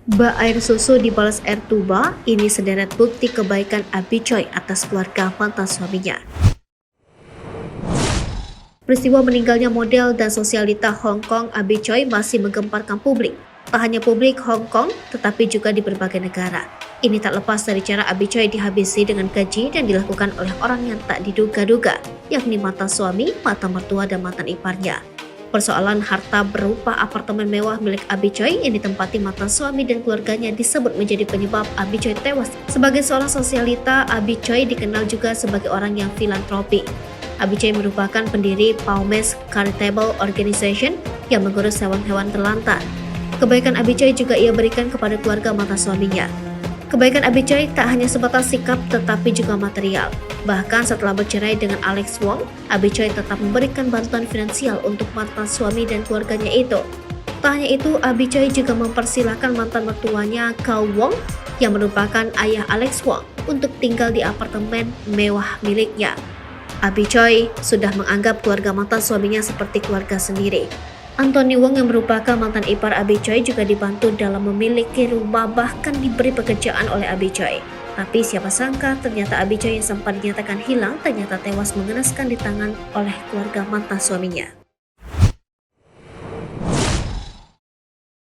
Bak air susu dibalas air tuba, ini sederet bukti kebaikan Abi Choi atas keluarga mantan suaminya. Peristiwa meninggalnya model dan sosialita Hong Kong Abi Choi masih menggemparkan publik. Tak hanya publik Hong Kong, tetapi juga di berbagai negara. Ini tak lepas dari cara Abi Choi dihabisi dengan gaji dan dilakukan oleh orang yang tak diduga-duga, yakni mantan suami, mantan mertua, dan mantan iparnya. Persoalan harta berupa apartemen mewah milik Abi Choi yang ditempati mantan suami dan keluarganya disebut menjadi penyebab Abi Choi tewas. Sebagai seorang sosialita, Abi Choi dikenal juga sebagai orang yang filantropi. Abi Choi merupakan pendiri Paumes Charitable Organization yang mengurus hewan-hewan terlantar. Kebaikan Abi Choi juga ia berikan kepada keluarga mantan suaminya. Kebaikan Abi Choi tak hanya sebatas sikap tetapi juga material. Bahkan setelah bercerai dengan Alex Wong, Abi Choi tetap memberikan bantuan finansial untuk mantan suami dan keluarganya itu. Tak hanya itu, Abi Choi juga mempersilahkan mantan mertuanya Kau Wong yang merupakan ayah Alex Wong untuk tinggal di apartemen mewah miliknya. Abi Choi sudah menganggap keluarga mantan suaminya seperti keluarga sendiri. Anthony Wong yang merupakan mantan ipar Abi Choi juga dibantu dalam memiliki rumah, bahkan diberi pekerjaan oleh Abi Choi. Tapi siapa sangka ternyata Abi Choi yang sempat dinyatakan hilang ternyata tewas mengenaskan di tangan oleh keluarga mantan suaminya.